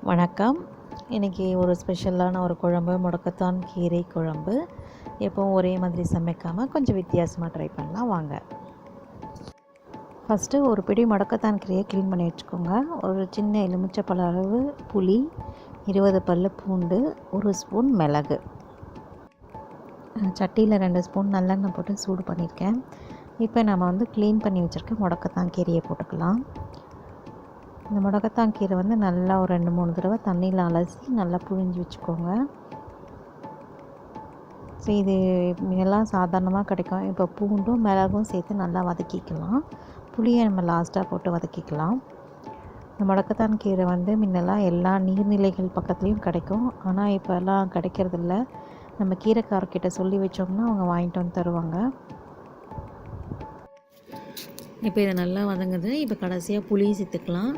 வணக்கம். இன்றைக்கி ஒரு ஸ்பெஷலான ஒரு குழம்பு, முடக்கத்தான் கீரை குழம்பு. எப்போவும் ஒரே மாதிரி சமைக்காமல் கொஞ்சம் வித்தியாசமாக ட்ரை பண்ணலாம் வாங்க. ஃபஸ்ட்டு ஒரு பிடி முடக்கத்தான் கீரையை க்ளீன் பண்ணி வச்சுக்கோங்க. ஒரு சின்ன எலுமிச்சைப்பழ அளவு புளி, 20 பல் பூண்டு, 1 ஸ்பூன் மிளகு. சட்டியில் 2 ஸ்பூன் நல்லெண்ணெய் போட்டு சூடு பண்ணியிருக்கேன். இப்போ நம்ம க்ளீன் பண்ணி வச்சுருக்க முடக்கத்தான் கீரையை போட்டுக்கலாம். இந்த முடக்கத்தான் கீரை நல்லா ஒரு 2-3 தடவை தண்ணியில் அலசி நல்லா புழிஞ்சு வச்சுக்கோங்க. ஸோ இது இதெல்லாம் சாதாரணமாக கிடைக்கும். இப்போ பூண்டும் மிளகும் சேர்த்து நல்லா வதக்கிக்கலாம். புளியை நம்ம லாஸ்ட்டாக போட்டு வதக்கிக்கலாம். இந்த முடக்கத்தான் கீரை முன்னெல்லாம் எல்லா நீர்நிலைகள் பக்கத்துலேயும் கிடைக்கும். ஆனால் இப்போல்லாம் கிடைக்கிறதில்ல. நம்ம கீரைக்காரர்கிட்ட சொல்லி வச்சோம்னா அவங்க வாங்கிட்டு வந்து தருவாங்க. இப்போ இதை நல்லா வதங்குது. இப்போ கடைசியாக புளி சேர்த்துக்கலாம்.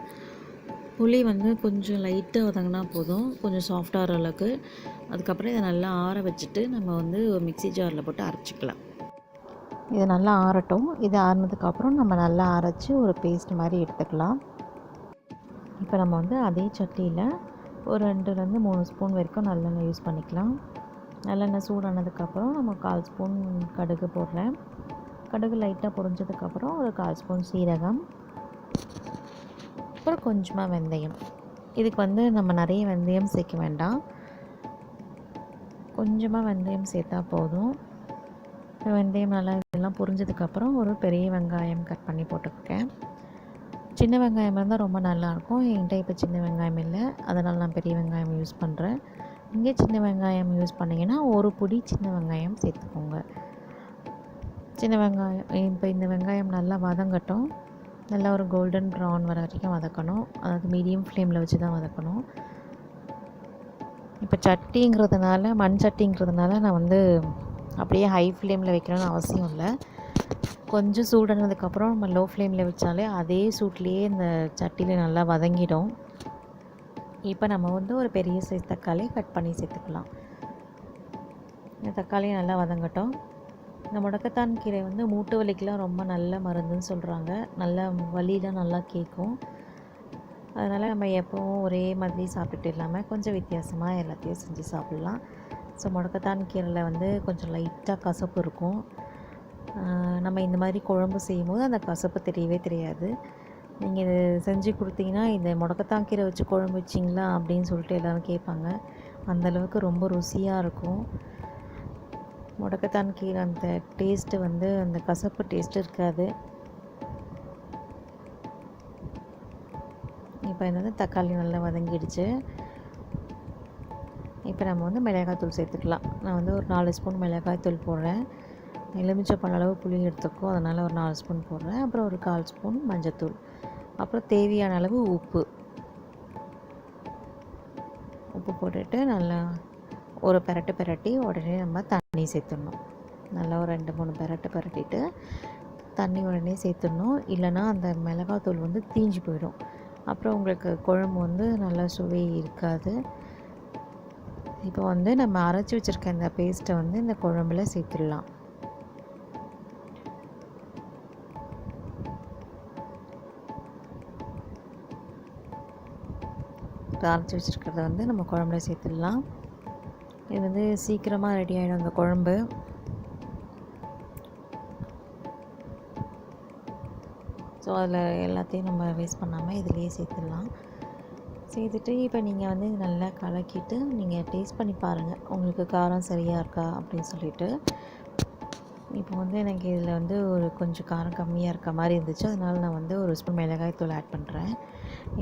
புளி கொஞ்சம் லைட்டாக வதங்கினா போதும், கொஞ்சம் சாஃப்டாகிற அளவுக்கு. அதுக்கப்புறம் இதை நல்லா ஆற வச்சுட்டு நம்ம ஒரு மிக்ஸி ஜாரில் போட்டு அரைச்சிக்கலாம். இது நல்லா ஆறட்டும். இது ஆறினதுக்கப்புறம் நம்ம நல்லா அரைச்சி ஒரு பேஸ்ட் மாதிரி எடுத்துக்கலாம். இப்போ நம்ம அதே சட்டியில் ஒரு 2-3 ஸ்பூன் வரைக்கும் நல்லெண்ணெய் யூஸ் பண்ணிக்கலாம். நல்லெண்ணெய் சூடானதுக்கப்புறம் நம்ம 1/4 ஸ்பூன் கடுகு போடுறேன். கடுகு லைட்டாக பொரிஞ்சதுக்கப்புறம் ஒரு 1/4 ஸ்பூன் சீரகம், அப்புறம் கொஞ்சமாக வெந்தயம். இதுக்கு நம்ம நிறைய வெந்தயம் சேர்க்க வேண்டாம், கொஞ்சமாக வெந்தயம் சேர்த்தா போதும். வெந்தயம் நல்லா இதெல்லாம் பொரிஞ்சதுக்கப்புறம் ஒரு பெரிய வெங்காயம் கட் பண்ணி போட்டுருக்கேன். சின்ன வெங்காயம் இருந்தால் ரொம்ப நல்லாயிருக்கும். என்கிட்ட இப்போ சின்ன வெங்காயம் இல்லை, அதனால் நான் பெரிய வெங்காயம் யூஸ் பண்ணுறேன். இங்கே சின்ன வெங்காயம் யூஸ் பண்ணிங்கன்னா ஒரு பிடி சின்ன வெங்காயம் சேர்த்துக்கோங்க. சின்ன வெங்காயம் இப்போ இந்த வெங்காயம் நல்லா வதங்கட்டும். நல்லா ஒரு கோல்டன் ப்ரௌன் வர வரைக்கும் வதக்கணும். அதாவது மீடியம் ஃப்ளேமில் வச்சு தான் வதக்கணும். இப்போ சட்டிங்கிறதுனால, மண் சட்டிங்கிறதுனால நான் அப்படியே ஹை ஃப்ளேமில் வைக்கணும்னு அவசியம் இல்லை. கொஞ்சம் சூடானதுக்கப்புறம் நம்ம லோ ஃப்ளேமில் வச்சாலே அதே சூட்லேயே இந்த சட்டியில் நல்லா வதங்கிடும். இப்போ நம்ம ஒரு பெரிய சைஸ் தக்காளி கட் பண்ணி சேர்த்துக்கலாம். இந்த தக்காளியை நல்லா வதங்கட்டும். இந்த முடக்கத்தான் கீரை மூட்டு வலிக்கெலாம் ரொம்ப நல்ல மருந்துன்னு சொல்கிறாங்க. நல்ல வலியெலாம் நல்லா கேட்கும். அதனால் நம்ம எப்போவும் ஒரே மாதிரி சாப்பிட்டுட்டு இல்லாமல் கொஞ்சம் வித்தியாசமாக எல்லாத்தையும் செஞ்சு சாப்பிட்லாம். ஸோ முடக்கத்தான் கீரையில் கொஞ்சம் லைட்டாக கசப்பு இருக்கும். நம்ம இந்த மாதிரி குழம்பு செய்யும்போது அந்த கசப்பு தெரியவே தெரியாது. நீங்கள் இது செஞ்சு கொடுத்தீங்கன்னா, இந்த முடக்கத்தான் கீரை வச்சு குழம்பு வச்சிங்களா அப்படின்னு சொல்லிட்டு எல்லோரும் கேட்பாங்க. அந்தளவுக்கு ரொம்ப ருசியாக இருக்கும். முடக்கத்தான் கீரை அந்த டேஸ்ட்டு அந்த கசப்பு டேஸ்ட்டு இருக்காது. இப்போ தக்காளி நல்லா வதங்கிடுச்சு. இப்போ நம்ம மிளகாய்த்தூள் சேர்த்துக்கலாம். நான் ஒரு 4 ஸ்பூன் மிளகாய்த்தூள் போடுறேன். எலுமிச்சைப்பழ அளவு புளி எடுத்துக்கும், அதனால் ஒரு 4 ஸ்பூன் போடுறேன். அப்புறம் ஒரு 1/4 ஸ்பூன் மஞ்சத்தூள், அப்புறம் தேவையான அளவு உப்பு போட்டுட்டு நல்லா ஒரு பெரட்டி உடனே நம்ம தண்ணி சேர்த்துடணும். நல்லா ஒரு 2-3 பெரட்டிட்டு தண்ணி உடனே சேர்த்துடணும். இல்லைனா அந்த மிளகாத்தூள் தீஞ்சு போயிடும். அப்புறம் உங்களுக்கு குழம்பு நல்லா சுவை இருக்காது. இப்போ நம்ம அரைச்சி வச்சுருக்க இந்த பேஸ்ட்டை இந்த குழம்புல சேர்த்துடலாம். அரைச்சி வச்சுருக்கிறத நம்ம குழம்புல சேர்த்துடலாம். இது சீக்கிரமாக ரெடி ஆகிடும் அந்த குழம்பு. ஸோ அதில் எல்லாத்தையும் நம்ம வேஸ்ட் பண்ணாமல் இதிலேயே சேர்த்துடலாம். சேர்த்துட்டு இப்போ நீங்கள் இது நல்லா கலக்கிட்டு நீங்கள் டேஸ்ட் பண்ணி பாருங்கள், உங்களுக்கு காரம் சரியாக இருக்கா அப்படின்னு சொல்லிவிட்டு. இப்போ எனக்கு இதில் ஒரு கொஞ்சம் காரம் கம்மியாக இருக்க மாதிரி இருந்துச்சு. அதனால் நான் ஒரு ஸ்பூன் மிளகாய்த்தூள் ஆட் பண்ணுறேன்.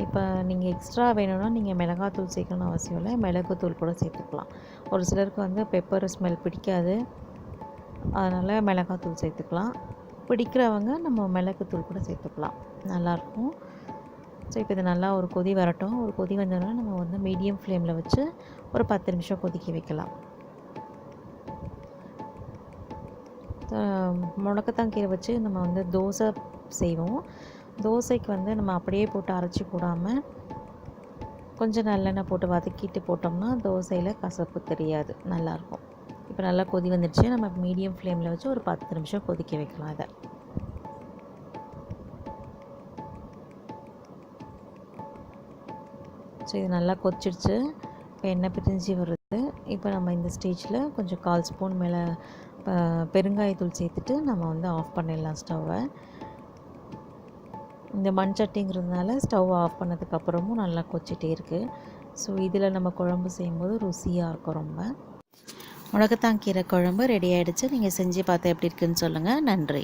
இப்போ நீங்கள் எக்ஸ்ட்ரா வேணும்னா நீங்கள் மிளகாத்தூள் சேர்க்கணும்னு அவசியம் இல்லை, மிளகுத்தூள் கூட சேர்த்துக்கலாம். ஒரு சிலருக்கு பெப்பர் ஸ்மெல் பிடிக்காது, அதனால் மிளகாத்தூள் சேர்த்துக்கலாம். பிடிக்கிறவங்க நம்ம மிளகுத்தூள் கூட சேர்த்துக்கலாம், நல்லாயிருக்கும். ஸோ இப்போ இது நல்லா ஒரு கொதி வரட்டும். ஒரு கொதி வந்தோன்னா நம்ம மீடியம் ஃப்ளேமில் வச்சு ஒரு 10 நிமிஷம் கொதிக்க வைக்கலாம். முடக்கத்தான் கீரை வச்சு நம்ம தோசை செய்வோம். தோசைக்கு நம்ம அப்படியே போட்டு அரைச்சி போடாமல் கொஞ்சம் நல்லெண்ணெய் போட்டு வதக்கிட்டு போட்டோம்னா தோசையில் கசப்பு தெரியாது, நல்லாயிருக்கும். இப்போ நல்லா கொதி வந்துடுச்சு. நம்ம மீடியம் ஃப்ளேமில் வச்சு ஒரு 10 நிமிஷம் கொதிக்க வைக்கலாம். அதை ஸோ இது நல்லா கொதிச்சிடுச்சு. இப்போ எண்ணெய் பிரிஞ்சு வருது. இப்போ நம்ம இந்த ஸ்டேஜில் கொஞ்சம் 1/4 ஸ்பூன் மேலே பெருங்காயத்தூள் சேர்த்துட்டு நம்ம வந்து ஆஃப் பண்ணிடலாம் ஸ்டவ்வை. இந்த மண் சட்டிங்கிறதுனால ஸ்டவ் ஆஃப் பண்ணதுக்கப்புறமும் நல்லா கொச்சிட்டே இருக்குது. ஸோ இதில் நம்ம குழம்பு செய்யும்போது ருசியாக இருக்கும் ரொம்ப. முடக்கத்தான் கீரை குழம்பு ரெடி ஆகிடுச்சு. நீங்கள் செஞ்சு பார்த்து எப்படி இருக்குன்னு சொல்லுங்கள். நன்றி.